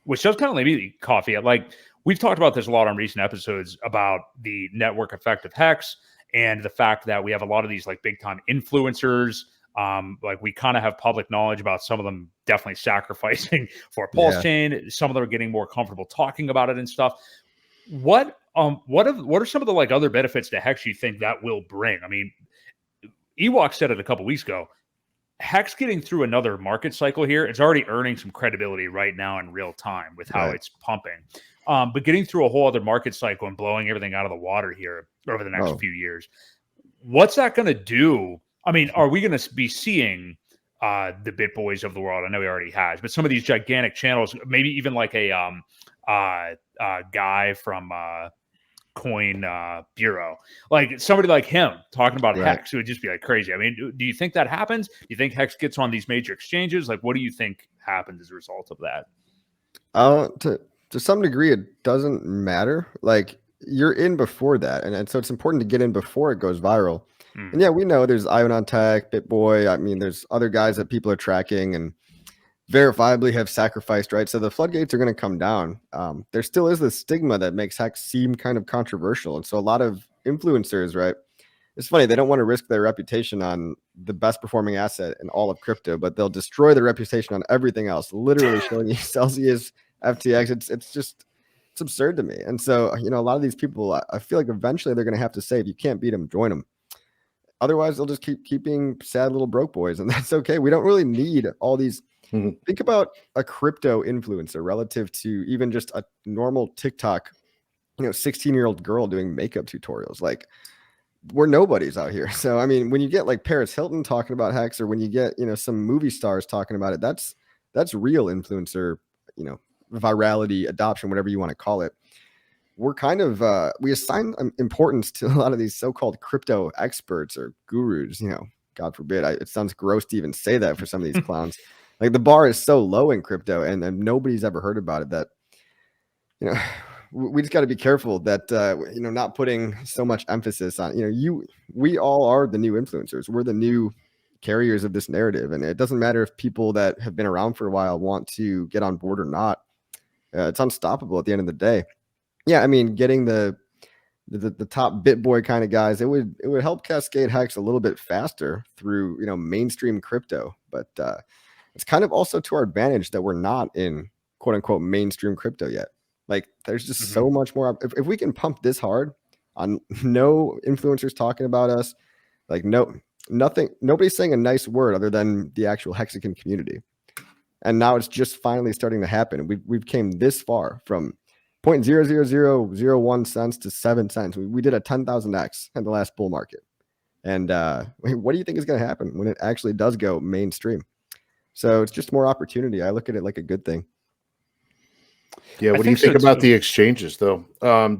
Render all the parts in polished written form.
which does kind of leave me coffee. Like we've talked about this a lot on recent episodes about the network effect of HEX and the fact that we have a lot of these like big time influencers. Like we kind of have public knowledge about some of them definitely sacrificing for a pulse chain. Some of them are getting more comfortable talking about it and stuff. What are some of the like other benefits to HEX you think that will bring? I mean, Ewok said it a couple weeks ago. HEX getting through another market cycle here, it's already earning some credibility right now in real time with how it's pumping. But getting through a whole other market cycle and blowing everything out of the water here over the next few years, what's that going to do? I mean, are we going to be seeing the BitBoys of the world? I know he already has, but some of these gigantic channels, maybe even like a guy from Coin Bureau, like somebody like him talking about HEX, it would just be like crazy. I mean, do you think that happens? Do you think HEX gets on these major exchanges? Like, what do you think happens as a result of that? To some degree, it doesn't matter. Like you're in before that, and so it's important to get in before it goes viral. And yeah, we know there's Ion on Tech, BitBoy. I mean, there's other guys that people are tracking and verifiably have sacrificed, right? So the floodgates are going to come down. There still is this stigma that makes HEX seem kind of controversial. And so a lot of influencers, right? It's funny, they don't want to risk their reputation on the best performing asset in all of crypto, but they'll destroy their reputation on everything else, literally showing you Celsius, FTX. It's absurd to me. And so, you know, a lot of these people, I feel like eventually they're going to have to say, if you can't beat them, join them. Otherwise, they'll just keep being sad little broke boys. And that's okay. We don't really need all these. Think about a crypto influencer relative to even just a normal TikTok, 16-year-old girl doing makeup tutorials. Like, we're nobodies out here. So, I mean, when you get like Paris Hilton talking about HEX, or when you get, some movie stars talking about it, that's real influencer, virality, adoption, whatever you want to call it. We're kind of, we assign importance to a lot of these so-called crypto experts or gurus, God forbid. It sounds gross to even say that for some of these clowns. Like the bar is so low in crypto and nobody's ever heard about it that, we just got to be careful that, not putting so much emphasis on, we all are the new influencers. We're the new carriers of this narrative. And it doesn't matter if people that have been around for a while want to get on board or not. It's unstoppable at the end of the day. Yeah. I mean, getting the top BitBoy kind of guys, it would help cascade HEX a little bit faster through, mainstream crypto, but, it's kind of also to our advantage that we're not in quote unquote mainstream crypto yet. Like there's just so much more. If we can pump this hard on no influencers talking about us, like nobody's saying a nice word other than the actual Hexican community. And now it's just finally starting to happen. We've came this far from 0.00001 cents to 7 cents. We did a 10,000x in the last bull market. And what do you think is going to happen when it actually does go mainstream? So it's just more opportunity. I look at it like a good thing. Yeah. What do you think about the exchanges, though?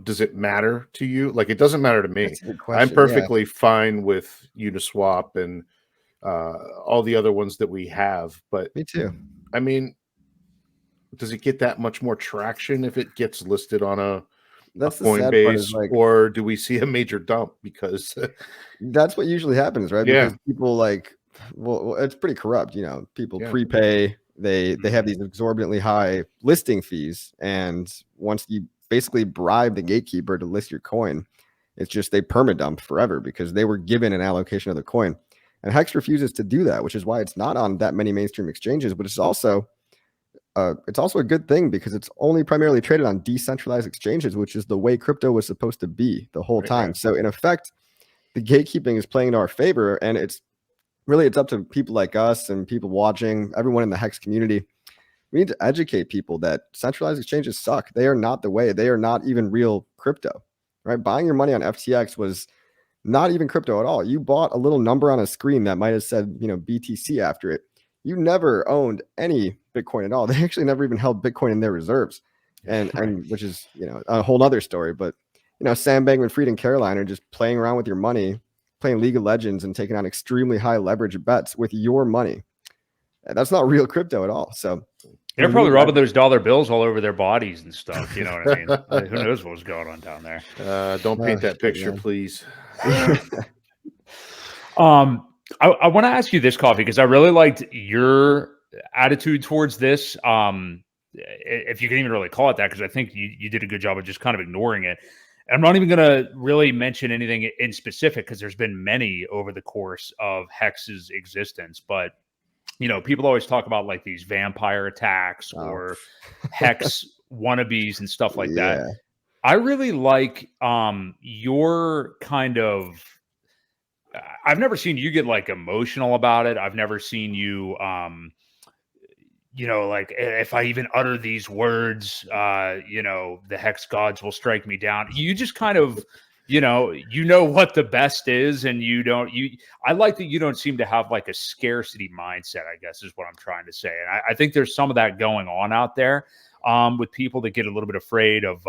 Does it matter to you? Like, it doesn't matter to me. I'm perfectly fine with Uniswap and all the other ones that we have. But me too. I mean, does it get that much more traction if it gets listed on a Coinbase, or do we see a major dump? Because that's what usually happens, right? Yeah. Because people well, it's pretty corrupt. People prepay. They have these exorbitantly high listing fees, and once you basically bribe the gatekeeper to list your coin, it's just they permadump forever because they were given an allocation of the coin. And HEX refuses to do that, which is why it's not on that many mainstream exchanges. But it's also a good thing because it's only primarily traded on decentralized exchanges, which is the way crypto was supposed to be the whole time. Right. So in effect, the gatekeeping is playing in our favor, and it's up to people like us and people watching, everyone in the HEX community. We need to educate people that centralized exchanges suck. They are not the way. They are not even real crypto, right? Buying your money on FTX was not even crypto at all. You bought a little number on a screen that might have said, BTC after it. You never owned any Bitcoin at all. They actually never even held Bitcoin in their reserves, and which is, a whole other story. But, Sam Bankman-Fried and Caroline are just playing around with your money, playing League of Legends and taking on extremely high leverage bets with your money. And that's not real crypto at all. So they're probably rubbing those dollar bills all over their bodies and stuff. You know what I mean? Like, who knows what was going on down there? Don't paint that picture, please. I want to ask you this, Coffee, because I really liked your attitude towards this. if you can even really call it that, because I think you did a good job of just kind of ignoring it. And I'm not even going to really mention anything in specific because there's been many over the course of Hex's existence. But, you know, people always talk about like these vampire attacks or Hex wannabes and stuff like that. I really like your kind of, I've never seen you get like emotional about it. I've never seen you, you know, like if I even utter these words, you know, the Hex gods will strike me down. You just kind of, you know what the best is, and I like that you don't seem to have like a scarcity mindset, I guess is what I'm trying to say. And I think there's some of that going on out there with people that get a little bit afraid of,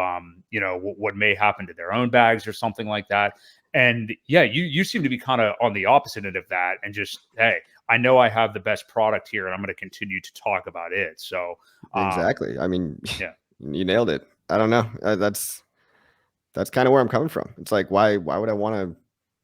you know, what may happen to their own bags or something like that. And yeah, you seem to be kind of on the opposite end of that, and just, hey, I know I have the best product here, and I'm going to continue to talk about it. So exactly. I mean, yeah, you nailed it. I don't know. That's kind of where I'm coming from. It's like, why would I want to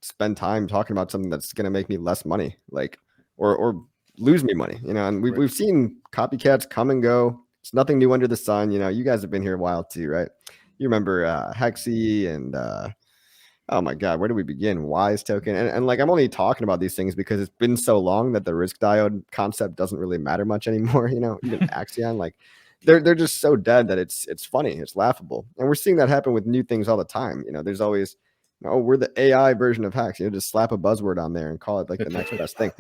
spend time talking about something that's going to make me less money, like, or lose me money, you know? And we've seen copycats come and go. It's nothing new under the sun. You know, you guys have been here a while too, right? You remember Hexy and oh my God, where do we begin? Wise token. And like, I'm only talking about these things because it's been so long that the risk diode concept doesn't really matter much anymore. You know, even Axion, like they're just so dead that it's funny. It's laughable. And we're seeing that happen with new things all the time. You know, there's always, oh, we're the AI version of Hex. You know, just slap a buzzword on there and call it like the next best thing.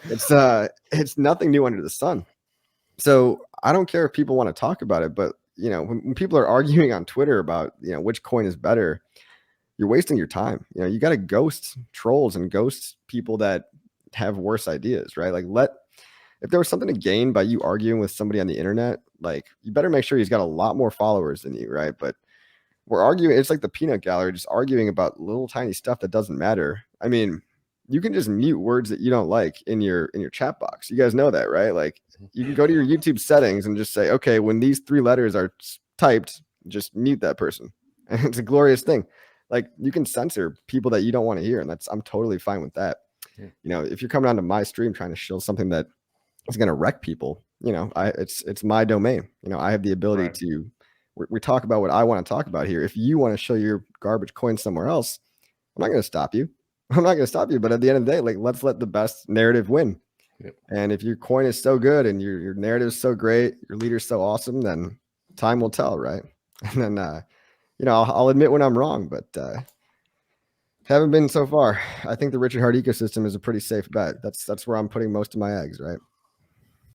It's nothing new under the sun. So I don't care if people want to talk about it, but you know, when people are arguing on Twitter about, you know, which coin is better, you're wasting your time. You know, you got to ghost trolls and ghost people that have worse ideas, right? Like if there was something to gain by you arguing with somebody on the internet, like you better make sure he's got a lot more followers than you, right? But we're arguing, it's like the peanut gallery, just arguing about little tiny stuff that doesn't matter. I mean, you can just mute words that you don't like in your chat box. You guys know that, right? Like you can go to your YouTube settings and just say, okay, when these 3 letters are typed, just mute that person. And it's a glorious thing. Like you can censor people that you don't want to hear. And I'm totally fine with that. Yeah. You know, if you're coming onto my stream trying to shill something that is going to wreck people, you know, it's my domain. You know, I have the ability to, we talk about what I want to talk about here. If you want to show your garbage coin somewhere else, I'm not going to stop you. I'm not going to stop you. But at the end of the day, like, let's let the best narrative win. Yep. And if your coin is so good and your narrative is so great, your leader's so awesome, then time will tell, right? And then, you know, I'll admit when I'm wrong, but haven't been so far. I think the Richard Heart ecosystem is a pretty safe bet. That's where I'm putting most of my eggs, right?